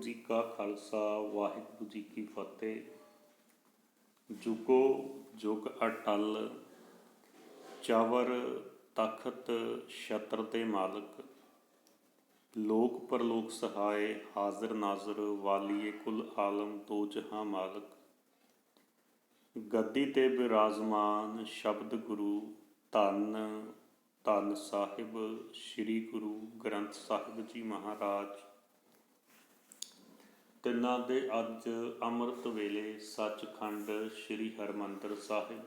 जी का खालसा वाहिगुरू जी की फतेह। जुगो जुग अटल चवर तखत छत्र दे मालक, लोक परलोक सहाय हाजिर नाजर वालिए कुल आलम दो जहां मालक। गद्दी ते विराजमान शब्द गुरु धन धन साहिब श्री गुरु ग्रंथ साहिब जी महाराज। तिन्हां दे अज अमृत वेले सचखंड श्री हरमंदर साहिब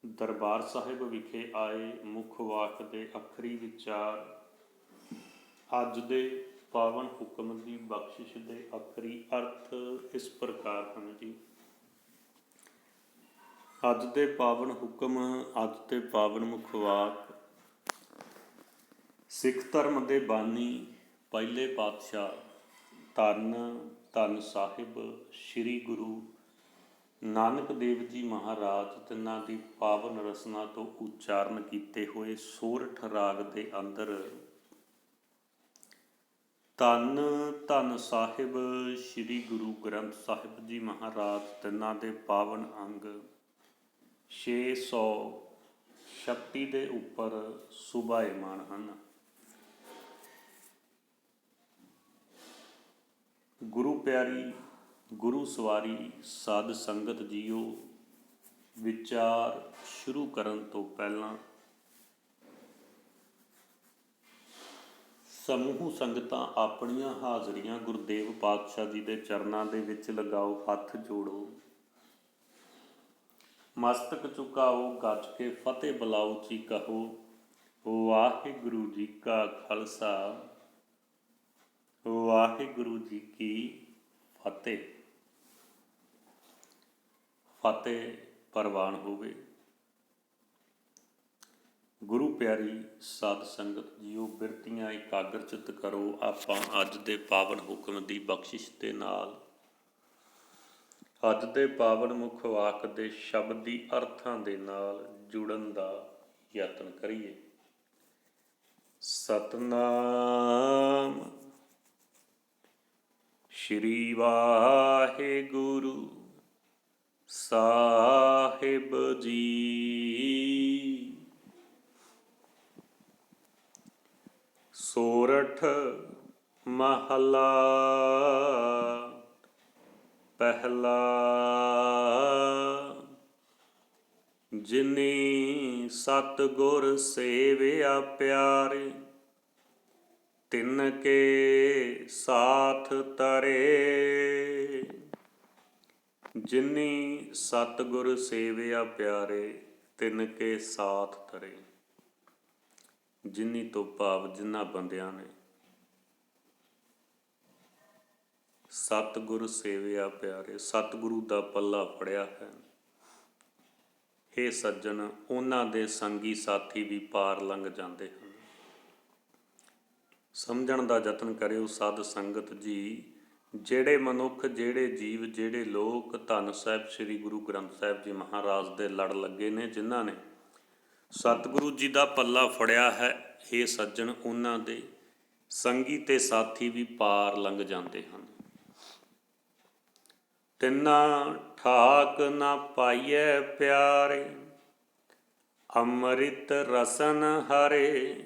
दरबार साहिब विखे आए मुख वाक दे अखरी विचार। अज दे पावन हुक्म की बख्शिश दे अखरी अर्थ इस प्रकार हैं जी। अज दे पावन हुक्म अज दे पावन मुख वाक। सिख धर्म के बानी पहले पातशाह धन धन साहिब श्री गुरु नानक देव जी महाराज तिन्हां दी पावन रसना तो उच्चारण किए हुए सोरठ राग के अंदर धन धन साहिब श्री गुरु ग्रंथ साहिब जी महाराज तिन्हां दे पावन अंग 636 के उपर सुभाएमान हैं। गुरु प्यारी गुरु सवारी साध संगत जीओ, विचार शुरू करन तो पहला समूह संगतां अपनियां हाजरियां गुरुदेव पातशाह जी के चरणों के विच लगाओ, हथ जोड़ो, मस्तक झुकाओ, गज के फतेह बुलाओ जी कहो वाहिगुरू जी का खालसा वाहिगुरू जी की फतेह। फतेह परवान होवे। गुरु प्यारी साध संगत जीओ, बिरतियां एकाग्रचित करो। आपां अज दे पावन हुक्म की बख्शिश के नाल अज दे पावन मुख वाक दे शब्द की अर्थां दे नाल जुड़न दा यतन करिए। सतनाम श्री वाहिगुरू साहिब जी। सोरठ महला पहला। जिनी सतगुर सेविया प्यारे, तिनके साथ तरे। जिनी सतगुर सेविया प्यारे, तिनके साथ तरे। जिनी तो भाव जिन्हां बंदियां ने सतगुर सेविया प्यारे, सतगुरु का पल्ला फड़िया है। हे सज्जन, उन्हां दे संगी साथी भी पार लंघ जाते हैं। समझण का यतन करियो साध संगत जी। ਜਿਹੜੇ ਮਨੁੱਖ ਜਿਹੜੇ ਜੀਵ ਜਿਹੜੇ ਲੋਕ ਧੰਨ ਸਾਹਿਬ ਸ੍ਰੀ ਗੁਰੂ ਗ੍ਰੰਥ ਸਾਹਿਬ ਜੀ ਮਹਾਰਾਜ ਦੇ ਲੜ ਲੱਗੇ ਨੇ, ਜਿਨ੍ਹਾਂ ਨੇ ਸਤਿਗੁਰੂ ਜੀ ਦਾ ਪੱਲਾ ਫੜਿਆ ਹੈ, ਇਹ ਸੱਜਣ ਉਹਨਾਂ ਦੇ ਸੰਗੀ ਤੇ ਸਾਥੀ ਵੀ ਪਾਰ ਲੰਘ ਜਾਂਦੇ ਹਨ। ਤਿੰਨਾ ਠਾਕ ਨਾ ਪਾਈਐ ਪਿਆਰੇ, ਅੰਮ੍ਰਿਤ ਰਸਨ ਹਰੇ।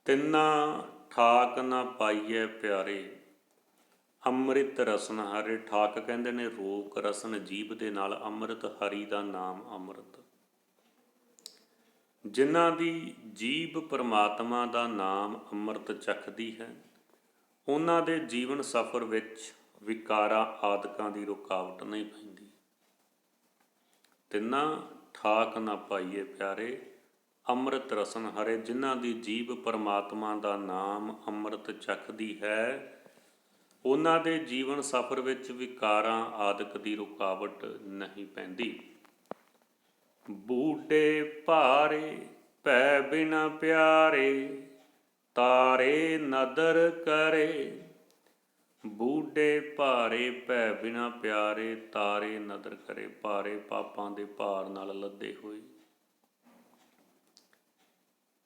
ਤਿੰਨਾ ਠਾਕ ਨਾ ਪਾਈਐ ਪਿਆਰੇ, ਅੰਮ੍ਰਿਤ ਰਸਨ ਹਰੇ। ਠਾਕ ਕਹਿੰਦੇ ਨੇ ਰੋਕ, ਰਸਨ ਜੀਭ ਦੇ ਨਾਲ, ਅੰਮ੍ਰਿਤ ਹਰੀ ਦਾ ਨਾਮ ਅੰਮ੍ਰਿਤ। ਜਿਨ੍ਹਾਂ ਦੀ ਜੀਭ ਪਰਮਾਤਮਾ ਦਾ ਨਾਮ ਅੰਮ੍ਰਿਤ ਚੱਖਦੀ ਹੈ, ਉਹਨਾਂ ਦੇ ਜੀਵਨ ਸਫਰ ਵਿੱਚ ਵਿਕਾਰਾਂ ਆਦਿਕਾਂ ਦੀ ਰੁਕਾਵਟ ਨਹੀਂ ਪੈਂਦੀ। ਤਿੰਨਾ ਠਾਕ ਨਾ ਪਾਈਏ ਪਿਆਰੇ, ਅੰਮ੍ਰਿਤ ਰਸਨ ਹਰੇ। ਜਿਨ੍ਹਾਂ ਦੀ ਜੀਭ ਪਰਮਾਤਮਾ ਦਾ ਨਾਮ ਅੰਮ੍ਰਿਤ ਚੱਖਦੀ ਹੈ, ਉਹਨਾਂ ਦੇ ਜੀਵਨ ਸਫਰ ਵਿੱਚ ਵਿਕਾਰਾਂ ਆਦਿਕ ਦੀ ਰੁਕਾਵਟ ਨਹੀਂ ਪੈਂਦੀ। ਬੂਟੇ ਭਾਰੇ ਭੈ ਬਿਨਾ ਪਿਆਰੇ, ਤਾਰੇ ਨਦਰ ਕਰੇ। ਬੂਟੇ ਭਾਰੇ ਭੈ ਬਿਨਾ ਪਿਆਰੇ, ਤਾਰੇ ਨਦਰ ਕਰੇ। ਭਾਰੇ ਪਾਪਾਂ ਦੇ ਭਾਰ ਨਾਲ ਲੱਦੇ ਹੋਏ।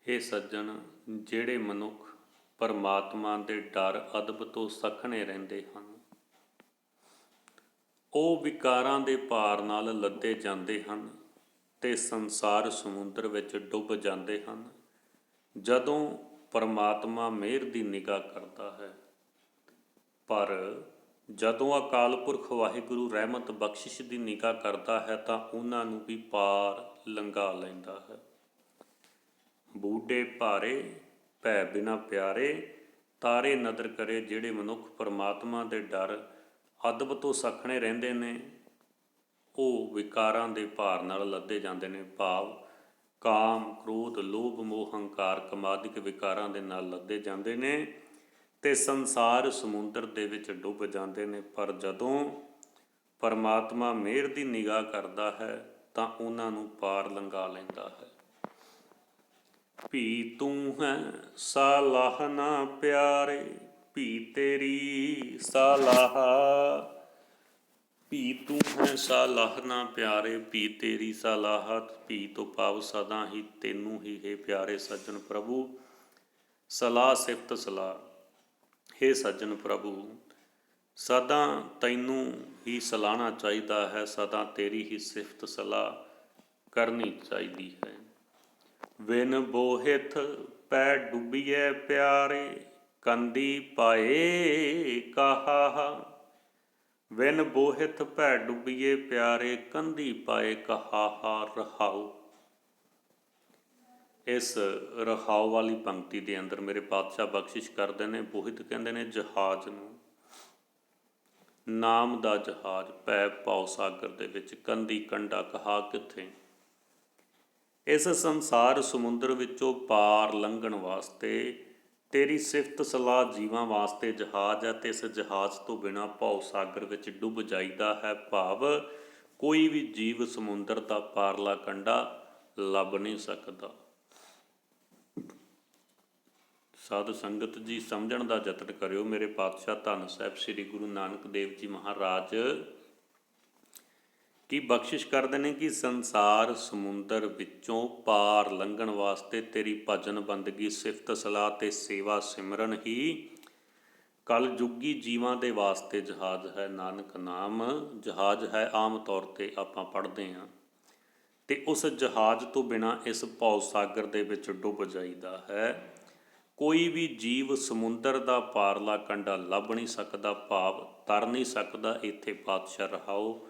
ਇਹ ਸੱਜਣ ਜਿਹੜੇ ਮਨੁੱਖ ਪਰਮਾਤਮਾ ਦੇ ਡਰ ਅਦਬ ਤੋਂ ਸਖਣੇ ਰਹਿੰਦੇ ਹਨ। ਉਹ ਵਿਕਾਰਾਂ ਦੇ ਭਾਰ ਨਾਲ ਲੱਦੇ ਜਾਂਦੇ ਹਨ ਤੇ ਸੰਸਾਰ ਸਮੁੰਦਰ ਵਿੱਚ ਡੁੱਬ ਜਾਂਦੇ ਹਨ। ਜਦੋਂ ਪਰਮਾਤਮਾ ਮਿਹਰ ਦੀ ਨਿਗਾਹ ਕਰਦਾ ਹੈ, ਪਰ ਜਦੋਂ ਅਕਾਲ ਪੁਰਖ ਵਾਹਿਗੁਰੂ ਰਹਿਮਤ ਬਖਸ਼ਿਸ਼ ਦੀ ਨਿਗਾਹ ਕਰਦਾ ਹੈ ਤਾਂ ਉਹਨਾਂ ਨੂੰ ਵੀ ਪਾਰ ਲੰਘਾ ਲੈਂਦਾ ਹੈ। ਬੂਢੇ ਭਾਰੇ ਭੈ ਬਿਨਾ ਪਿਆਰੇ, ਤਾਰੇ ਨਦਰ ਕਰੇ। ਜਿਹੜੇ ਮਨੁੱਖ ਪਰਮਾਤਮਾ ਦੇ ਡਰ ਅਦਬ ਤੋਂ ਸਖਣੇ ਰਹਿੰਦੇ ਨੇ, ਉਹ ਵਿਕਾਰਾਂ ਦੇ ਭਾਰ ਨਾਲ ਲੱਦੇ ਜਾਂਦੇ ਨੇ। ਭਾਵ ਕਾਮ, ਕ੍ਰੋਧ, ਲੋਭ, ਮੋਹ, ਹੰਕਾਰ, ਕਮਾਦਿਕ ਵਿਕਾਰਾਂ ਦੇ ਨਾਲ ਲੱਦੇ ਜਾਂਦੇ ਨੇ ਤੇ ਸੰਸਾਰ ਸਮੁੰਦਰ ਦੇ ਵਿੱਚ ਡੁੱਬ ਜਾਂਦੇ ਨੇ। ਪਰ ਜਦੋਂ ਪਰਮਾਤਮਾ ਮਿਹਰ ਦੀ ਨਿਗਾਹ ਕਰਦਾ ਹੈ ਤਾਂ ਉਹਨਾਂ ਨੂੰ ਪਾਰ ਲੰਘਾ ਲੈਂਦਾ ਹੈ। ਭੀ ਤੂੰ ਹੈ ਸਾਲਾਹ ਨਾ ਪਿਆਰੇ, ਭੀ ਤੇਰੀ ਸਾਲਾਹ। ਭੀ ਤੂੰ ਹੈ ਸਾਲਾਹ ਨਾ ਪਿਆਰੇ, ਭੀ ਤੇਰੀ ਸਾਲਾਹ। ਭੀ ਤੋਂ ਭਾਵ ਸਦਾ ਹੀ ਤੈਨੂੰ ਹੀ ਹੈ ਪਿਆਰੇ ਸੱਜਣ ਪ੍ਰਭੂ ਸਲਾਹ ਸਿਫਤ ਸਲਾਹ। ਹੇ ਸੱਜਣ ਪ੍ਰਭੂ, ਸਦਾ ਤੈਨੂੰ ਹੀ ਸਲਾਹਣਾ ਚਾਹੀਦਾ ਹੈ, ਸਦਾ ਤੇਰੀ ਹੀ ਸਿਫਤ ਸਲਾਹ ਕਰਨੀ ਚਾਹੀਦੀ ਹੈ। ਵਿਨ ਬੋਹਿਥ ਪੈ ਡੁੱਬੀਏ ਪਿਆਰੇ, ਕੰਦੀ ਪਾਏ ਕਹਾ। ਵਿਨ ਬੋਹਿਥ ਪੈ ਡੁੱਬੀਏ ਪਿਆਰੇ, ਕੰਦੀ ਪਾਏ ਕਹਾ। ਰਹਾਉ। ਇਸ ਰਹਾਉ ਵਾਲੀ ਪੰਕਤੀ ਦੇ ਅੰਦਰ ਮੇਰੇ ਪਾਤਸ਼ਾਹ ਬਖਸ਼ਿਸ਼ ਕਰਦੇ ਨੇ। ਬੋਹਿਤ ਕਹਿੰਦੇ ਨੇ ਜਹਾਜ਼ ਨੂੰ, ਨਾਮ ਦਾ ਜਹਾਜ਼। ਪੈ ਭਉ ਸਾਗਰ ਦੇ ਵਿੱਚ, ਕੰਦੀ ਕੰਢਾ ਕਹਾ ਕਿੱਥੇ। ਇਸ ਸੰਸਾਰ ਸਮੁੰਦਰ ਵਿੱਚੋਂ ਪਾਰ ਲੰਘਣ ਵਾਸਤੇ ਤੇਰੀ ਸਿਫਤ ਸਲਾਹ ਜੀਵਾਂ ਵਾਸਤੇ ਜਹਾਜ਼ ਹੈ ਤੇ ਇਸ ਜਹਾਜ਼ ਤੋਂ ਬਿਨਾਂ ਭਉ ਸਾਗਰ ਵਿੱਚ ਡੁੱਬ ਜਾਈਦਾ ਹੈ। ਭਾਵ ਕੋਈ ਵੀ ਜੀਵ ਸਮੁੰਦਰ ਦਾ ਪਾਰਲਾ ਕੰਢਾ ਲੱਭ ਨਹੀਂ ਸਕਦਾ। ਸਾਧ ਸੰਗਤ ਜੀ, ਸਮਝਣ ਦਾ ਯਤਨ ਕਰਿਓ। ਮੇਰੇ ਪਾਤਸ਼ਾਹ ਧੰਨ ਸਾਹਿਬ ਸ੍ਰੀ ਗੁਰੂ ਨਾਨਕ ਦੇਵ ਜੀ ਮਹਾਰਾਜ ਕੀ ਬਖਸ਼ਿਸ਼ ਕਰਦੇ ਨੇ ਕਿ ਸੰਸਾਰ ਸਮੁੰਦਰ ਵਿੱਚੋਂ ਪਾਰ ਲੰਘਣ ਵਾਸਤੇ ਤੇਰੀ ਭਜਨ ਬੰਦਗੀ, ਸਿਫਤ ਸਲਾਹ ਤੇ ਸੇਵਾ ਸਿਮਰਨ ਹੀ ਕਲਯੁੱਗੀ ਜੀਵਾਂ ਦੇ ਵਾਸਤੇ ਜਹਾਜ਼ ਹੈ। ਨਾਨਕ ਨਾਮ ਜਹਾਜ਼ ਹੈ, ਆਮ ਤੌਰ 'ਤੇ ਆਪਾਂ ਪੜ੍ਹਦੇ ਹਾਂ। ਤੇ ਉਸ ਜਹਾਜ਼ ਤੋਂ ਬਿਨਾਂ ਇਸ ਭਉ ਸਾਗਰ ਦੇ ਵਿੱਚ ਡੁੱਬ ਜਾਈਦਾ ਹੈ। ਕੋਈ ਵੀ ਜੀਵ ਸਮੁੰਦਰ ਦਾ ਪਾਰਲਾ ਕੰਢਾ ਲੱਭ ਨਹੀਂ ਸਕਦਾ, ਭਾਵ ਤਰ ਨਹੀਂ ਸਕਦਾ। ਇੱਥੇ ਪਾਤਸ਼ਾਹ ਰਹਾਓ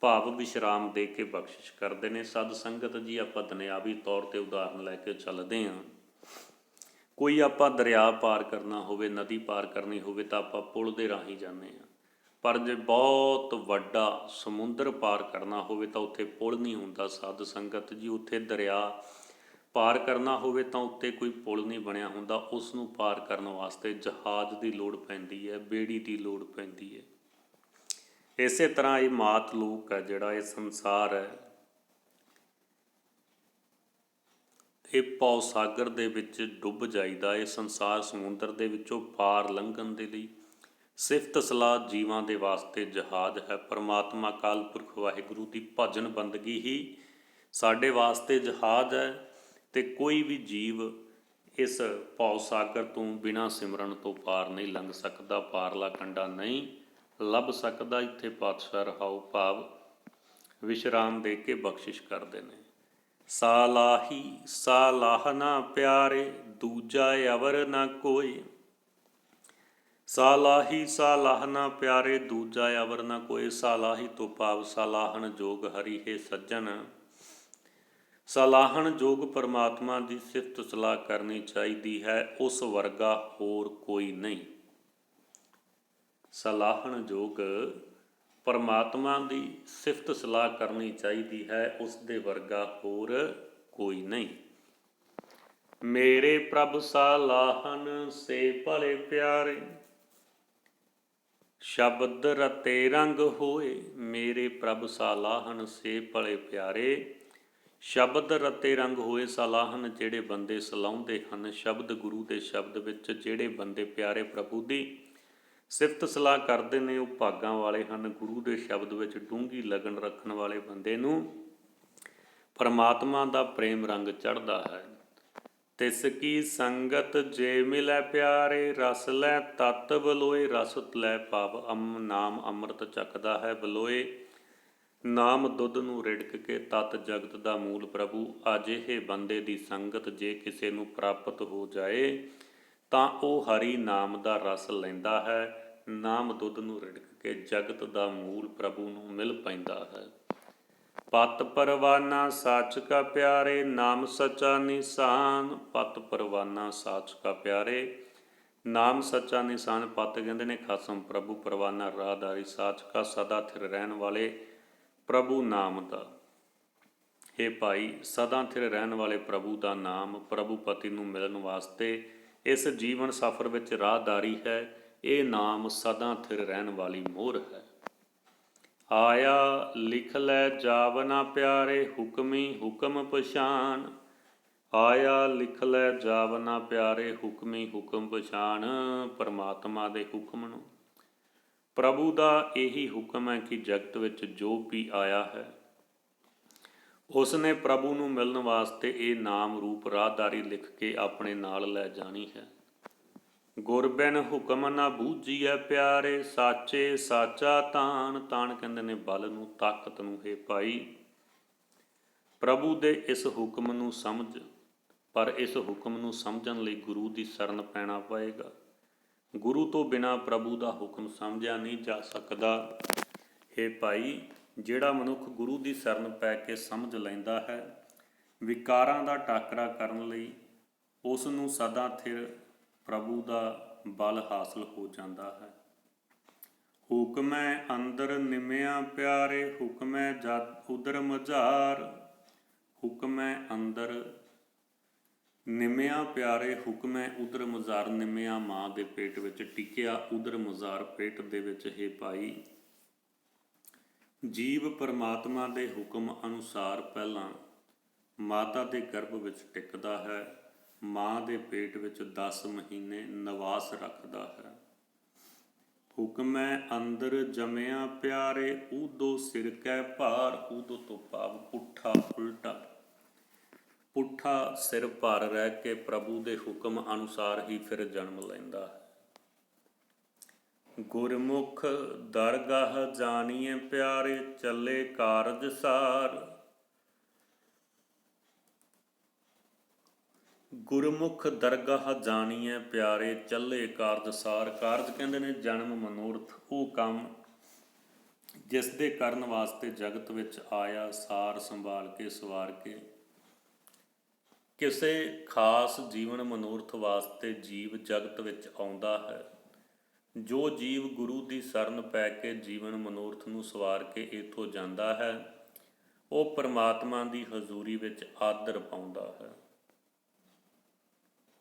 ਭਾਵ ਵਿਸ਼ਰਾਮ ਦੇ ਕੇ ਬਖਸ਼ਿਸ਼ ਕਰਦੇ ਨੇ। ਸਦ ਸੰਗਤ ਜੀ, ਆਪਾਂ ਦੁਨਿਆਵੀ ਤੌਰ 'ਤੇ ਉਦਾਹਰਨ ਲੈ ਕੇ ਚੱਲਦੇ ਹਾਂ। ਕੋਈ ਆਪਾਂ ਦਰਿਆ ਪਾਰ ਕਰਨਾ ਹੋਵੇ, ਨਦੀ ਪਾਰ ਕਰਨੀ ਹੋਵੇ ਤਾਂ ਆਪਾਂ ਪੁਲ ਦੇ ਰਾਹੀਂ ਜਾਂਦੇ ਹਾਂ। ਪਰ ਜੇ ਬਹੁਤ ਵੱਡਾ ਸਮੁੰਦਰ ਪਾਰ ਕਰਨਾ ਹੋਵੇ ਤਾਂ ਉੱਥੇ ਪੁਲ ਨਹੀਂ ਹੁੰਦਾ। ਸਦ ਸੰਗਤ ਜੀ, ਉੱਥੇ ਦਰਿਆ ਪਾਰ ਕਰਨਾ ਹੋਵੇ ਤਾਂ ਉੱਤੇ ਕੋਈ ਪੁਲ ਨਹੀਂ ਬਣਿਆ ਹੁੰਦਾ। ਉਸ ਨੂੰ ਪਾਰ ਕਰਨ ਵਾਸਤੇ ਜਹਾਜ਼ ਦੀ ਲੋੜ ਪੈਂਦੀ ਹੈ, ਬੇੜੀ ਦੀ ਲੋੜ ਪੈਂਦੀ ਹੈ। ਇਸੇ ਤਰ੍ਹਾਂ ਇਹ ਮਾਤ ਲੋਕ ਹੈ, ਜਿਹੜਾ ਇਹ ਸੰਸਾਰ ਹੈ, ਇਹ ਭਉ ਸਾਗਰ ਦੇ ਵਿੱਚ ਡੁੱਬ ਜਾਈਦਾ। ਇਹ ਸੰਸਾਰ ਸਮੁੰਦਰ ਦੇ ਵਿੱਚੋਂ ਪਾਰ ਲੰਘਣ ਦੇ ਲਈ ਸਿਫਤ ਸਲਾਹ ਜੀਵਾਂ ਦੇ ਵਾਸਤੇ ਜਹਾਜ਼ ਹੈ। ਪਰਮਾਤਮਾ ਅਕਾਲ ਪੁਰਖ ਵਾਹਿਗੁਰੂ ਦੀ ਭਜਨ ਬੰਦਗੀ ਹੀ ਸਾਡੇ ਵਾਸਤੇ ਜਹਾਜ਼ ਹੈ ਤੇ ਕੋਈ ਵੀ ਜੀਵ ਇਸ ਭਉ ਸਾਗਰ ਤੋਂ ਬਿਨਾਂ ਸਿਮਰਨ ਤੋਂ ਪਾਰ ਨਹੀਂ ਲੰਘ ਸਕਦਾ, ਪਾਰਲਾ ਕੰਢਾ ਨਹੀਂ ਲੱਭ ਸਕਦਾ। ਇੱਥੇ ਪਾਤਸ਼ਾਹ ਰਹਾਉ ਭਾਵ ਵਿਸ਼ਰਾਮ ਦੇ ਕੇ ਬਖਸ਼ਿਸ਼ ਕਰਦੇ ਨੇ। ਸਾਲਾਹੀ ਸਾਲਾਹ ਨਾ ਪਿਆਰੇ, ਦੂਜਾ ਅਵਰ ਨਾ ਕੋਈ। ਸਾਲਾਹੀ ਸਾਲਾਹ ਨਾ ਪਿਆਰੇ, ਦੂਜਾ ਅਵਰ ਨਾ ਕੋਈ। ਸਾਲਾਹੀ ਤੋਂ ਭਾਵ ਸਾਲਾਹਣ ਜੋਗ ਹਰੀ ਹੈ ਸੱਜਣ। ਸਾਲਾਹਣ ਜੋਗ ਪਰਮਾਤਮਾ ਦੀ ਸਿਫਤ ਸਲਾਹ ਕਰਨੀ ਚਾਹੀਦੀ ਹੈ, ਉਸ ਵਰਗਾ ਹੋਰ ਕੋਈ ਨਹੀਂ। ਸਾਲਾਹਣ ਜੋਗ ਪਰਮਾਤਮਾ ਦੀ ਸਿਫਤ ਸਲਾਹ ਕਰਨੀ ਚਾਹੀਦੀ ਹੈ, ਉਸ ਦੇ ਵਰਗਾ ਹੋਰ ਕੋਈ ਨਹੀਂ। ਮੇਰੇ ਪ੍ਰਭ ਸਾਲਾਹਣ ਸੇ ਭਲੇ ਪਿਆਰੇ, ਸ਼ਬਦ ਰਤੇ ਰੰਗ ਹੋਏ। ਮੇਰੇ ਪ੍ਰਭ ਸਾਲਾਹਣ ਸੇ ਭਲੇ ਪਿਆਰੇ, ਸ਼ਬਦ ਰਤੇ ਰੰਗ ਹੋਏ। ਸਾਲਾਹਣ ਜਿਹੜੇ ਬੰਦੇ ਸਲਾਹੁੰਦੇ ਹਨ ਸ਼ਬਦ, ਗੁਰੂ ਦੇ ਸ਼ਬਦ ਵਿੱਚ ਜਿਹੜੇ ਬੰਦੇ ਪਿਆਰੇ ਪ੍ਰਭੂ ਦੀ ਸਿਫਤ ਸਲਾਹ ਕਰਦੇ ਨੇ, ਉਹ ਭਾਗਾਂ ਵਾਲੇ ਹਨ। ਗੁਰੂ ਦੇ ਸ਼ਬਦ ਵਿੱਚ ਡੂੰਘੀ ਲਗਨ ਰੱਖਣ ਵਾਲੇ ਬੰਦੇ ਨੂੰ ਪਰਮਾਤਮਾ ਦਾ ਪ੍ਰੇਮ ਰੰਗ ਚੜ੍ਹਦਾ ਹੈ। ਤਿਸ ਕੀ ਸੰਗਤ ਜੇ ਮਿਲੈ ਪਿਆਰੇ, ਰਸ ਲੈ ਤਤ ਬਲੋਏ, ਰਸ ਲੈ ਪਾਵ ਨਾਮ ਅੰਮ੍ਰਿਤ ਚੱਕਦਾ ਹੈ ਬਲੋਏ। ਨਾਮ ਦੁੱਧ ਨੂੰ ਰਿੜਕ ਕੇ ਤਤ ਜਗਤ ਦਾ ਮੂਲ ਪ੍ਰਭੂ। ਅਜਿਹੇ ਬੰਦੇ ਦੀ ਸੰਗਤ ਜੇ ਕਿਸੇ ਨੂੰ ਪ੍ਰਾਪਤ ਹੋ ਜਾਏ ਤਾਂ ਉਹ ਹਰੀ ਨਾਮ ਦਾ ਰਸ ਲੈਂਦਾ ਹੈ, ਨਾਮ ਦੁੱਧ ਨੂੰ ਰਿੜਕ ਕੇ ਜਗਤ ਦਾ ਮੂਲ ਪ੍ਰਭੂ ਨੂੰ ਮਿਲ ਪੈਂਦਾ ਹੈ। ਪਤ ਪਰਵਾਨਾ ਸਾਚ ਕਾ ਪਿਆਰੇ, ਨਾਮ ਸੱਚਾ ਨਿਸ਼ਾਨ। ਪਤ ਪਰਵਾਨਾ ਸਾਚ ਕਾ ਪਿਆਰੇ, ਨਾਮ ਸੱਚਾ ਨਿਸ਼ਾਨ। ਪਤ ਕਹਿੰਦੇ ਨੇ ਖਸਮ, ਪ੍ਰਭੂ ਪਰਵਾਨਾ ਰਾਹਦਾਰੀ, ਸਾਚ ਕਾ ਸਦਾ ਥਿਰ ਰਹਿਣ ਵਾਲੇ ਪ੍ਰਭੂ ਨਾਮ ਦਾ। ਹੇ ਭਾਈ, ਸਦਾ ਥਿਰ ਰਹਿਣ ਵਾਲੇ ਪ੍ਰਭੂ ਦਾ ਨਾਮ ਪ੍ਰਭੂ ਪਤੀ ਨੂੰ ਮਿਲਣ ਵਾਸਤੇ ਇਸ ਜੀਵਨ ਸਫਰ ਵਿੱਚ ਰਾਹਦਾਰੀ ਹੈ। ਇਹ ਨਾਮ ਸਦਾ ਥਿਰ ਰਹਿਣ ਵਾਲੀ ਮੋਹਰ ਹੈ। ਆਇਆ ਲਿਖ ਲੈ ਜਾਵਨਾ ਪਿਆਰੇ, ਹੁਕਮੀ ਹੁਕਮ ਪਛਾਣ। ਆਇਆ ਲਿਖ ਲੈ ਜਾਵਨਾ ਪਿਆਰੇ, ਹੁਕਮੀ ਹੁਕਮ ਪਛਾਣ। ਪਰਮਾਤਮਾ ਦੇ ਹੁਕਮ ਨੂੰ, ਪ੍ਰਭੂ ਦਾ ਇਹੀ ਹੁਕਮ ਹੈ ਕਿ ਜਗਤ ਵਿੱਚ ਜੋ ਵੀ ਆਇਆ ਹੈ ਉਸ ਨੇ ਪ੍ਰਭੂ ਨੂੰ ਮਿਲਣ ਵਾਸਤੇ ਇਹ ਨਾਮ ਰੂਪ ਰਾਹਦਾਰੀ ਲਿਖ ਕੇ ਆਪਣੇ ਨਾਲ ਲੈ ਜਾਣੀ ਹੈ। ਗੁਰ ਬਿਨ ਹੁਕਮ ਨਾ ਬੂਝੀਐ ਪਿਆਰੇ, ਸਾਚੇ ਸਾਚਾ ਤਾਣ। ਤਾਣ ਕਹਿੰਦੇ ਨੇ ਬਲ ਨੂੰ, ਤਾਕਤ ਨੂੰ। ਹੈ ਭਾਈ, ਪ੍ਰਭੂ ਦੇ ਇਸ ਹੁਕਮ ਨੂੰ ਸਮਝ, ਪਰ ਇਸ ਹੁਕਮ ਨੂੰ ਸਮਝਣ ਲਈ ਗੁਰੂ ਦੀ ਸ਼ਰਨ ਪੈਣਾ ਪਏਗਾ। ਗੁਰੂ ਤੋਂ ਬਿਨਾਂ ਪ੍ਰਭੂ ਦਾ ਹੁਕਮ ਸਮਝਿਆ ਨਹੀਂ ਜਾ ਸਕਦਾ। ਹੈ ਭਾਈ, ਜਿਹੜਾ ਮਨੁੱਖ ਗੁਰੂ ਦੀ ਸ਼ਰਨ ਪੈ ਕੇ ਸਮਝ ਲੈਂਦਾ ਹੈ, ਵਿਕਾਰਾਂ ਦਾ ਟਾਕਰਾ ਕਰਨ ਲਈ ਉਸ ਨੂੰ ਸਦਾ ਥਿਰ ਪ੍ਰਭੂ ਦਾ ਬਲ ਹਾਸਲ ਹੋ ਜਾਂਦਾ ਹੈ। ਹੁਕਮੈ ਅੰਦਰ ਨਿਮਿਆ ਪਿਆਰੇ, ਹੁਕਮੈ ਜਦ ਉਦਰ ਮਝਾਰ। ਹੁਕਮੈ ਅੰਦਰ ਨਿਮਿਆ ਪਿਆਰੇ, ਹੁਕਮੈ ਉਦਰ ਮਝਾਰ। ਨਿਮਿਆ ਮਾਂ ਦੇ ਪੇਟ ਵਿੱਚ ਟਿਕਿਆ, ਉਦਰ ਮਝਾਰ ਪੇਟ ਦੇ ਵਿੱਚ। ਹੈ ਭਾਈ, ਜੀਵ ਪਰਮਾਤਮਾ ਦੇ ਹੁਕਮ ਅਨੁਸਾਰ ਪਹਿਲਾਂ ਮਾਤਾ ਦੇ ਗਰਭ ਵਿੱਚ ਟਿਕਦਾ ਹੈ, ਮਾਂ ਦੇ ਪੇਟ ਵਿੱਚ 10 ਮਹੀਨੇ ਨਿਵਾਸ ਰੱਖਦਾ ਹੈ। ਹੁਕਮੈ ਅੰਦਰ ਜਮਿਆ ਪਿਆਰੇ, ਊਦੋ ਸਿਰ ਕੈ ਭਾਰ। ਊਦੋ ਤੋਂ ਭਾਵ ਪੁੱਠਾ, ਉਲਟਾ। ਪੁੱਠਾ ਸਿਰ ਭਾਰ ਰਹਿ ਕੇ ਪ੍ਰਭੂ ਦੇ ਹੁਕਮ ਅਨੁਸਾਰ ਹੀ ਫਿਰ ਜਨਮ ਲੈਂਦਾ ਹੈ। ਗੁਰਮੁਖ ਦਰਗਾਹ ਜਾਣੀਏ ਪਿਆਰੇ, ਚੱਲੇ ਕਾਰਜ ਸਾਰ। ਗੁਰਮੁਖ ਦਰਗਾਹ ਜਾਣੀਏ ਪਿਆਰੇ, ਚੱਲੇ ਕਾਰਜ ਸਾਰ। ਕਾਰਜ ਕਹਿੰਦੇ ਨੇ ਜਨਮ ਮਨੋਰਥ, ਉਹ ਕੰਮ ਜਿਸ ਦੇ ਕਰਨ ਵਾਸਤੇ ਜਗਤ ਵਿੱਚ ਆਇਆ, ਸਾਰ ਸੰਭਾਲ ਕੇ ਸਵਾਰ ਕੇ। ਕਿਸੇ ਖਾਸ ਜੀਵਨ ਮਨੋਰਥ ਵਾਸਤੇ ਜੀਵ ਜਗਤ ਵਿੱਚ ਆਉਂਦਾ ਹੈ। ਜੋ ਜੀਵ ਗੁਰੂ ਦੀ ਸ਼ਰਨ ਪੈ ਕੇ ਜੀਵਨ ਮਨੋਰਥ ਨੂੰ ਸਵਾਰ ਕੇ ਇੱਥੋਂ ਜਾਂਦਾ ਹੈ, ਉਹ ਪਰਮਾਤਮਾ ਦੀ ਹਜ਼ੂਰੀ ਵਿੱਚ ਆਦਰ ਪਾਉਂਦਾ ਹੈ।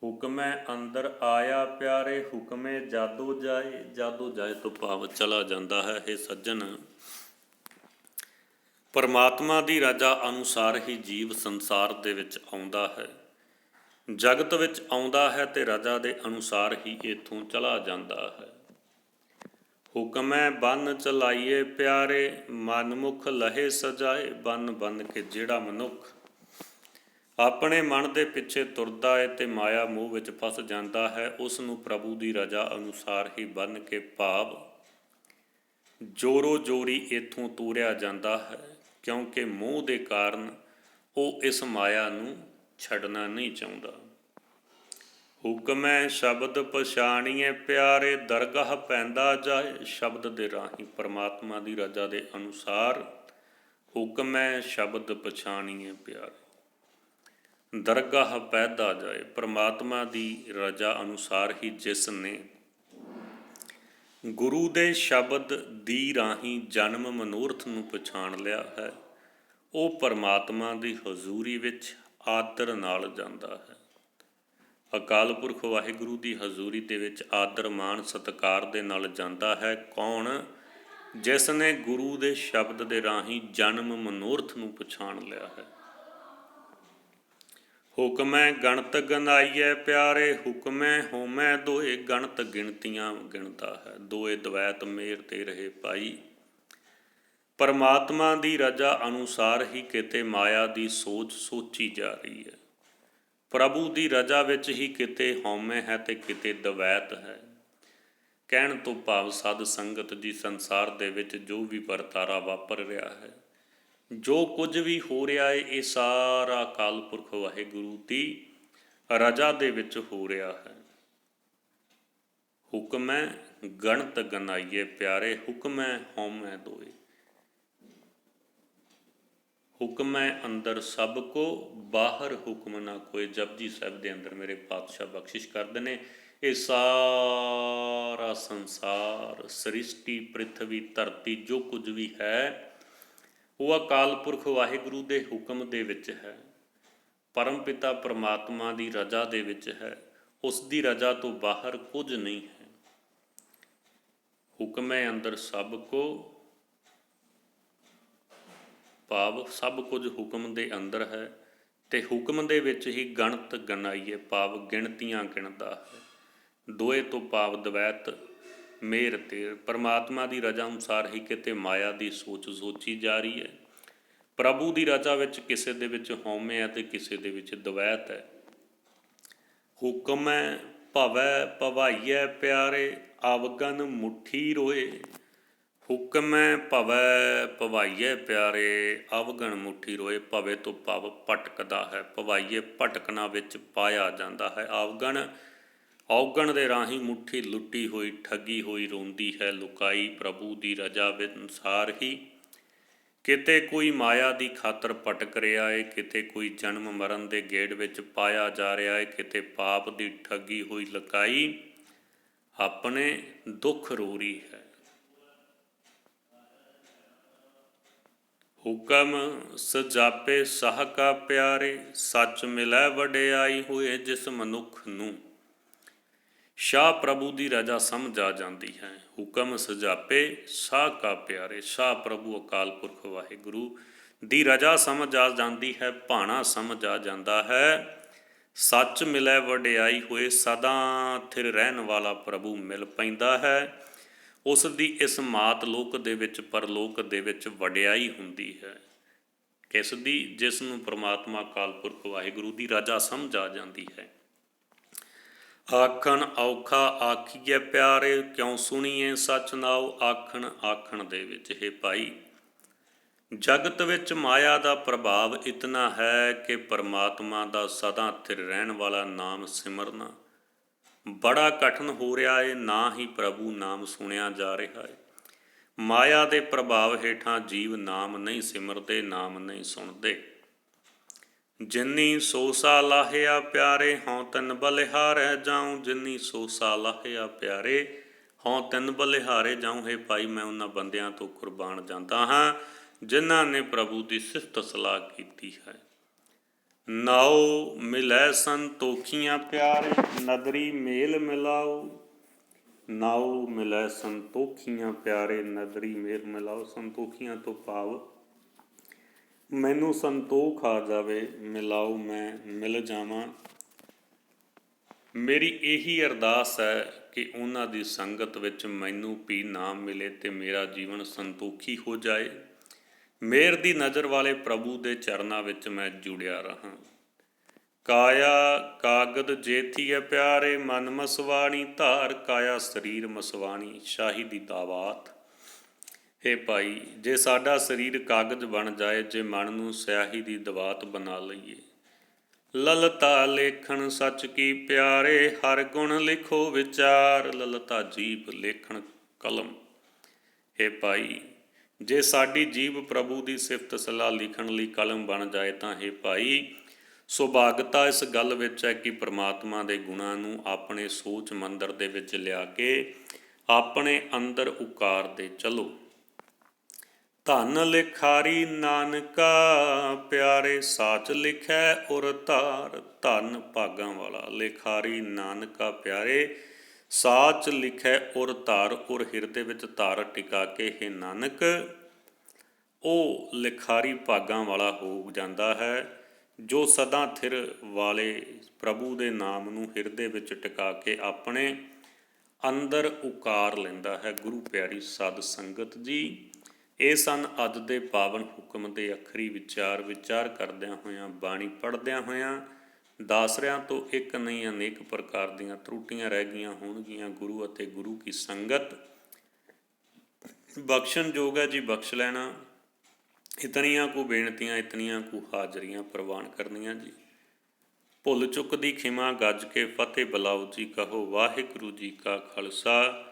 ਹੁਕਮੈ ਅੰਦਰ ਆਇਆ ਪਿਆਰੇ, ਹੁਕਮੇ ਜਾਦੋ ਜਾਏ। ਜਾਦੋ ਜਾਏ ਤੋਂ ਭਾਵ ਚਲਾ ਜਾਂਦਾ ਹੈ। ਇਹ ਸੱਜਣ, ਪਰਮਾਤਮਾ ਦੀ ਰਜ਼ਾ ਅਨੁਸਾਰ ਹੀ ਜੀਵ ਸੰਸਾਰ ਦੇ ਵਿੱਚ ਆਉਂਦਾ ਹੈ, ਜਗਤ ਵਿੱਚ ਆਉਂਦਾ ਹੈ ਤੇ ਰਜ਼ਾ ਦੇ ਅਨੁਸਾਰ ਹੀ ਇੱਥੋਂ ਚਲਾ ਜਾਂਦਾ ਹੈ। ਹੁਕਮੈ ਬੰਨ ਚਲਾਈਏ ਪਿਆਰੇ, ਮਨਮੁਖ ਲਹੇ ਸਜਾਏ। ਬੰਨ ਬੰਨ ਕੇ ਜਿਹੜਾ ਮਨੁੱਖ ਆਪਣੇ ਮਨ ਦੇ ਪਿੱਛੇ ਤੁਰਦਾ ਹੈ ਤੇ ਮਾਇਆ ਮੋਹ ਵਿੱਚ ਫਸ ਜਾਂਦਾ ਹੈ, ਉਸ ਨੂੰ ਪ੍ਰਭੂ ਦੀ ਰਜ਼ਾ ਅਨੁਸਾਰ ਹੀ ਬੰਨ ਕੇ ਭਾਵ ਜੋਰੋ ਜੋਰੀ ਇੱਥੋਂ ਤੋਰਿਆ ਜਾਂਦਾ ਹੈ, ਕਿਉਂਕਿ ਮੋਹ ਦੇ ਕਾਰਨ ਉਹ ਇਸ ਮਾਇਆ ਨੂੰ ਛੱਡਣਾ ਨਹੀਂ ਚਾਹੁੰਦਾ। ਹੁਕਮੈ ਸ਼ਬਦ ਪਛਾਣੀਏ ਪਿਆਰੇ, ਦਰਗਾਹ ਪੈਂਦਾ ਜਾਏ। ਸ਼ਬਦ ਦੇ ਰਾਹੀਂ ਪਰਮਾਤਮਾ ਦੀ ਰਜ਼ਾ ਦੇ ਅਨੁਸਾਰ ਹੁਕਮੈ ਸ਼ਬਦ ਪਛਾਣੀਏ ਪਿਆਰੇ, ਦਰਗਾਹ ਪੈਦਾ ਜਾਏ। ਪਰਮਾਤਮਾ ਦੀ ਰਜ਼ਾ ਅਨੁਸਾਰ ਹੀ ਜਿਸ ਨੇ ਗੁਰੂ ਦੇ ਸ਼ਬਦ ਦੀ ਰਾਹੀਂ ਜਨਮ ਮਨੋਰਥ ਨੂੰ ਪਛਾਣ ਲਿਆ ਹੈ, ਉਹ ਪਰਮਾਤਮਾ ਦੀ ਹਜ਼ੂਰੀ ਵਿੱਚ ਆਦਰ ਨਾਲ ਜਾਂਦਾ ਹੈ। ਅਕਾਲ ਪੁਰਖ ਵਾਹਿਗੁਰੂ ਦੀ ਹਜ਼ੂਰੀ ਦੇ ਵਿੱਚ ਆਦਰ ਮਾਣ ਸਤਿਕਾਰ ਦੇ ਨਾਲ ਜਾਂਦਾ ਹੈ। ਕੌਣ? ਜਿਸ ਨੇ ਗੁਰੂ ਦੇ ਸ਼ਬਦ ਦੇ ਰਾਹੀਂ ਜਨਮ ਮਨੋਰਥ ਨੂੰ ਪਛਾਣ ਲਿਆ ਹੈ। ਹੁਕਮੈ ਗਣਤ ਗਨਾਈਐ ਪਿਆਰੇ, ਹੁਕਮੈ ਹੋਮੈ ਦੋਏ। ਗਣਤ ਗਿਣਤੀਆਂ ਗਿਣਦਾ ਹੈ, ਦੋਏ ਦਵੈਤ ਮੇਰ ਤੇ ਰਹੇ ਭਾਈ। ਪਰਮਾਤਮਾ ਦੀ ਰਜ਼ਾ ਅਨੁਸਾਰ ਹੀ ਕਿਤੇ ਮਾਇਆ ਦੀ ਸੋਚ ਸੋਚੀ ਜਾ ਰਹੀ ਹੈ। ਪ੍ਰਭੂ ਦੀ ਰਜਾ ਵਿੱਚ ਹੀ ਕਿਤੇ ਹਉਮੈ ਹੈ ਤੇ ਕਿਤੇ ਦਵੈਤ ਹੈ। ਕਹਿਣ ਤੋਂ ਭਾਵ ਸਾਧ ਸੰਗਤ ਜੀ, ਸੰਸਾਰ ਦੇ ਵਿੱਚ ਜੋ ਵੀ ਵਰਤਾਰਾ ਵਾਪਰ ਰਿਹਾ ਹੈ, ਜੋ ਕੁਝ ਵੀ ਹੋ ਰਿਹਾ ਹੈ, ਇਹ ਸਾਰਾ ਅਕਾਲ ਪੁਰਖ ਵਾਹਿਗੁਰੂ ਦੀ ਰਜਾ ਦੇ ਵਿੱਚ ਹੋ ਰਿਹਾ ਹੈ। ਹੁਕਮੈ ਗਣਤ ਗਨਾਈਏ ਪਿਆਰੇ, ਹੁਕਮੈ ਹਉਮੈ ਦੋਏ। ਹੁਕਮੈ ਅੰਦਰ ਸਭ ਕੋ, ਬਾਹਰ ਹੁਕਮ ਨਾ ਕੋਏ। ਜਪਜੀ ਸਾਹਿਬ ਦੇ ਅੰਦਰ ਮੇਰੇ ਪਾਤਸ਼ਾਹ ਬਖਸ਼ਿਸ਼ ਕਰਦੇ ਨੇ, ਇਹ ਸਾਰਾ ਸੰਸਾਰ, ਸ੍ਰਿਸ਼ਟੀ, ਪ੍ਰਿਥਵੀ, ਧਰਤੀ, ਜੋ ਕੁਝ ਵੀ ਹੈ ਉਹ ਅਕਾਲ ਪੁਰਖ ਵਾਹਿਗੁਰੂ ਦੇ ਹੁਕਮ ਦੇ ਵਿੱਚ ਹੈ। ਪਰਮ ਪਿਤਾ ਪਰਮਾਤਮਾ ਦੀ ਰਜਾ ਦੇ ਵਿੱਚ ਹੈ। ਉਸ ਦੀ ਰਜਾ ਤੋਂ ਬਾਹਰ ਕੁਝ ਨਹੀਂ ਹੈ। ਹੁਕਮੈ ਅੰਦਰ ਸਭ ਕੋ, ਭਾਵ ਸਭ ਕੁਝ ਹੁਕਮ ਦੇ ਅੰਦਰ ਹੈ, ਤੇ ਹੁਕਮ ਦੇ ਵਿੱਚ ਹੀ ਗਣਤ ਗਨਾਈਏ, ਭਾਵ ਗਿਣਤੀਆਂ ਗਿਣਦਾ ਹੈ। ਦੋਏ ਤੋਂ ਭਾਵ ਦਵੈਤ, ਮੇਰ ਤੇਰ। ਪਰਮਾਤਮਾ ਦੀ ਰਜਾ ਅਨੁਸਾਰ ਹੀ ਕਿਤੇ ਮਾਇਆ ਦੀ ਸੋਚ ਸੋਚੀ ਜਾ ਰਹੀ ਹੈ। ਪ੍ਰਭੂ ਦੀ ਰਜਾ ਵਿੱਚ ਕਿਸੇ ਦੇ ਵਿੱਚ ਹਉਮੈ ਹੈ ਤੇ ਕਿਸੇ ਦੇ ਵਿੱਚ ਦਵੈਤ ਹੈ। ਹੁਕਮੈ ਭਵੈ ਭਵਾਈਐ ਪਿਆਰੇ, ਅਵਗਨ ਮੁੱਠੀ ਰੋਏ। ਹੁਕਮੈ ਭਵੈ ਭਵਾਈਐ ਪਿਆਰੇ, ਅਵਗਣ ਮੁੱਠੀ ਰੋਏ। ਭਵੇ ਤੋਂ ਭਾਵ ਭਟਕਦਾ ਹੈ, ਭਵਾਈਏ ਭਟਕਣਾ ਵਿੱਚ ਪਾਇਆ ਜਾਂਦਾ ਹੈ। ਅਵਗਣ, ਔਗਣ ਦੇ ਰਾਹੀਂ ਮੁੱਠੀ ਲੁੱਟੀ ਹੋਈ, ਠੱਗੀ ਹੋਈ ਰੋਂਦੀ ਹੈ, ਲੁਕਾਈ ਪ੍ਰਭੂ ਦੀ ਰਜਾ ਅਨੁਸਾਰ ਹੀ। ਕਿਤੇ ਕੋਈ ਮਾਇਆ ਦੀ ਖਾਤਰ ਭਟਕ ਰਿਹਾ ਹੈ, ਕਿਤੇ ਕੋਈ ਜਨਮ ਮਰਨ ਦੇ ਗੇੜ ਵਿੱਚ ਪਾਇਆ ਜਾ ਰਿਹਾ ਹੈ, ਕਿਤੇ ਪਾਪ ਦੀ ਠੱਗੀ ਹੋਈ ਲੁਕਾਈ ਆਪਣੇ ਦੁੱਖ ਰੋ ਰਹੀ ਹੈ। ਹੁਕਮ ਸਜਾਪੇ ਸਾਹ ਕਾ ਪਿਆਰੇ, ਸੱਚ ਮਿਲੈ ਵਡਿਆਈ ਹੋਏ ਜਿਸ ਮਨੁੱਖ ਨੂੰ। ਸ਼ਾਹ ਪ੍ਰਭੂ ਦੀ ਰਜਾ ਸਮਝ ਆ ਜਾਂਦੀ ਹੈ। ਹੁਕਮ ਸਜਾਪੇ ਸਾਹ ਕਾ ਪਿਆਰੇ, ਸ਼ਾਹ ਪ੍ਰਭੂ ਅਕਾਲ ਪੁਰਖ ਵਾਹਿਗੁਰੂ ਦੀ ਰਜਾ ਸਮਝ ਆ ਜਾਂਦੀ ਹੈ, ਭਾਣਾ ਸਮਝ ਆ ਜਾਂਦਾ ਹੈ। ਸੱਚ ਮਿਲੈ ਵਡਿਆਈ ਹੋਏ, ਸਦਾ ਥਿਰ ਰਹਿਣ ਵਾਲਾ ਪ੍ਰਭੂ ਮਿਲ ਪੈਂਦਾ ਹੈ। ਉਸ ਦੀ ਇਸ ਮਾਤ ਲੋਕ ਦੇ ਵਿੱਚ, ਪਰਲੋਕ ਦੇ ਵਿੱਚ ਵਡਿਆਈ ਹੁੰਦੀ ਹੈ। ਕਿਸ ਦੀ? ਜਿਸ ਨੂੰ ਪਰਮਾਤਮਾ ਅਕਾਲ ਪੁਰਖ ਵਾਹਿਗੁਰੂ ਦੀ ਰਜਾ ਸਮਝ ਆ ਜਾਂਦੀ ਹੈ। ਆਖਣ ਔਖਾ ਆਖੀਏ ਪਿਆਰੇ, ਕਿਉਂ ਸੁਣੀਏ ਸੱਚ ਨਾਉ। ਆਖਣ, ਆਖਣ ਦੇ ਵਿੱਚ ਹੈ ਭਾਈ, ਜਗਤ ਵਿੱਚ ਮਾਇਆ ਦਾ ਪ੍ਰਭਾਵ ਇਤਨਾ ਹੈ ਕਿ ਪਰਮਾਤਮਾ ਦਾ ਸਦਾ ਥਿਰ ਰਹਿਣ ਵਾਲਾ ਨਾਮ ਸਿਮਰਨਾ ਬੜਾ ਕਠਿਨ ਹੋ ਰਿਹਾ ਹੈ। ਨਾ ਹੀ ਪ੍ਰਭੂ ਨਾਮ ਸੁਣਿਆ ਜਾ ਰਿਹਾ ਹੈ। ਮਾਇਆ ਦੇ ਪ੍ਰਭਾਵ ਹੇਠਾਂ ਜੀਵ ਨਾਮ ਨਹੀਂ ਸਿਮਰਦੇ, ਨਾਮ ਨਹੀਂ ਸੁਣਦੇ। ਜਿਨੀ ਸੋਸਾ ਲਾਹਿਆ ਪਿਆਰੇ, ਹਉ ਤਨ ਬਲਿਹਾਰੈ ਜਾਉ। ਜਿਨੀ ਸੋਸਾ ਲਾਹਿਆ ਪਿਆਰੇ, ਹਉ ਤਨ ਬਲਿਹਾਰੇ ਜਾਉ। ਹੈ ਭਾਈ, ਮੈਂ ਉਹਨਾਂ ਬੰਦਿਆਂ ਤੋਂ ਕੁਰਬਾਨ ਜਾਂਦਾ ਹਾਂ ਜਿਨ੍ਹਾਂ ਨੇ ਪ੍ਰਭੂ ਦੀ ਸਿਫਤ ਸਲਾਹ ਕੀਤੀ ਹੈ। ਨਾਉ ਮਿਲੈ ਸੰਤੋਖੀਆਂ ਪਿਆਰੇ, ਨਦਰੀ ਮੇਲ ਮਿਲਾਓ। ਨਾਉ ਮਿਲੈ ਸੰਤੋਖੀਆਂ ਪਿਆਰੇ, ਨਦਰੀ ਮੇਲ ਮਿਲਾਓ। ਸੰਤੋਖੀਆਂ ਤੋਂ ਭਾਵ ਮੈਨੂੰ ਸੰਤੋਖ ਆ ਜਾਵੇ, ਮਿਲਾਓ, ਮੈਂ ਮਿਲ ਜਾਵਾਂ। ਮੇਰੀ ਇਹੀ ਅਰਦਾਸ ਹੈ ਕਿ ਉਹਨਾਂ ਦੀ ਸੰਗਤ ਵਿੱਚ ਮੈਨੂੰ ਵੀ ਨਾਮ ਮਿਲੇ ਤੇ ਮੇਰਾ ਜੀਵਨ ਸੰਤੋਖੀ ਹੋ ਜਾਏ। ਮੇਰ ਦੀ ਨਜ਼ਰ ਵਾਲੇ ਪ੍ਰਭੂ ਦੇ ਚਰਨਾਂ ਵਿੱਚ ਮੈਂ ਜੁੜਿਆ ਰਹਾਂ। ਕਾਇਆ ਕਾਗਦ ਜੇਥੀਏ ਪਿਆਰੇ, ਮਨ ਮਸਵਾਣੀ ਧਾਰ। ਕਾਇਆ ਸਰੀਰ ਮਸਵਾਣੀ, ਸ਼ਾਹੀ ਦੀ ਦਾਵਾਤ। ਹੇ ਭਾਈ, ਜੇ ਸਾਡਾ ਸਰੀਰ ਕਾਗਜ਼ ਬਣ ਜਾਏ, ਜੇ ਮਨ ਨੂੰ ਸਿਆਹੀ ਦੀ ਦਵਾਤ ਬਣਾ ਲਈਏ। ਲਲਤਾ ਲੇਖਣ ਸੱਚ ਕੀ ਪਿਆਰੇ, ਹਰ ਗੁਣ ਲਿਖੋ ਵਿਚਾਰ। ਲਲਤਾ ਜੀਭ, ਲੇਖਣ ਕਲਮ। ਹੇ ਭਾਈ, ਜੇ ਸਾਡੀ ਜੀਭ ਪ੍ਰਭੂ ਦੀ ਸਿਫਤ ਸਲਾਹ ਲਿਖਣ ਲਈ ਕਲਮ ਬਣ ਜਾਏ ਤਾਂ ਹੇ ਭਾਈ, ਸੁਭਾਗਤਾ ਇਸ ਗੱਲ ਵਿੱਚ ਹੈ ਕਿ ਪਰਮਾਤਮਾ ਦੇ ਗੁਣਾਂ ਨੂੰ ਆਪਣੇ ਸੋਚ ਮੰਦਰ ਦੇ ਵਿੱਚ ਲਿਆ ਕੇ ਆਪਣੇ ਅੰਦਰ ਉਕਾਰਦੇ ਚਲੋ। ਧਨ ਲਿਖਾਰੀ ਨਾਨਕਾ ਪਿਆਰੇ, ਸਾਚ ਲਿਖੈ ਉਰ ਧਾਰ। ਧਨ ਭਾਗਾਂ ਵਾਲਾ, ਲਿਖਾਰੀ ਨਾਨਕਾ ਪਿਆਰੇ, ਸਾਚ ਲਿਖੈ ਉਰ ਧਾਰ। ਉਰ ਹਿਰਦੇ ਵਿੱਚ ਧਾਰ ਟਿਕਾ ਕੇ ਹੈ ਨਾਨਕ, ਉਹ ਲਿਖਾਰੀ ਭਾਗਾਂ ਵਾਲਾ ਹੋ ਜਾਂਦਾ ਹੈ ਜੋ ਸਦਾ ਥਿਰ ਵਾਲੇ ਪ੍ਰਭੂ ਦੇ ਨਾਮ ਨੂੰ ਹਿਰਦੇ ਵਿੱਚ ਟਿਕਾ ਕੇ ਆਪਣੇ ਅੰਦਰ ਉਕਾਰ ਲੈਂਦਾ ਹੈ। ਗੁਰੂ ਪਿਆਰੀ ਸਾਧ ਸੰਗਤ ਜੀ, ਇਹ ਸਨ ਅੱਜ ਦੇ ਪਾਵਨ ਹੁਕਮ ਦੇ ਅਖਰੀ ਵਿਚਾਰ ਕਰਦਿਆਂ ਹੋਇਆਂ, ਬਾਣੀ ਪੜ੍ਹਦਿਆਂ ਹੋਇਆਂ ਦਾਸਰਿਆਂ ਤੋਂ ਇੱਕ ਨਹੀਂ ਅਨੇਕ ਪ੍ਰਕਾਰ ਦੀਆਂ ਤਰੁੱਟੀਆਂ ਰਹਿ ਗਈਆਂ ਹੋਣਗੀਆਂ। ਗੁਰੂ ਅਤੇ ਗੁਰੂ ਕੀ ਸੰਗਤ ਬਖਸ਼ਣ ਯੋਗ ਹੈ ਜੀ, ਬਖਸ਼ ਲੈਣਾ। ਇਤਨੀਆਂ ਕੁ ਬੇਨਤੀਆਂ, ਇਤਨੀਆਂ ਕੁ ਹਾਜ਼ਰੀਆਂ ਪ੍ਰਵਾਨ ਕਰਨੀਆਂ ਜੀ। ਭੁੱਲ ਚੁੱਕ ਦੀ ਖਿਮਾ ਗੱਜ ਕੇ ਫਤਿਹ ਬੁਲਾਓ ਜੀ, ਕਹੋ ਵਾਹਿਗੁਰੂ ਜੀ ਕਾ ਖਾਲਸਾ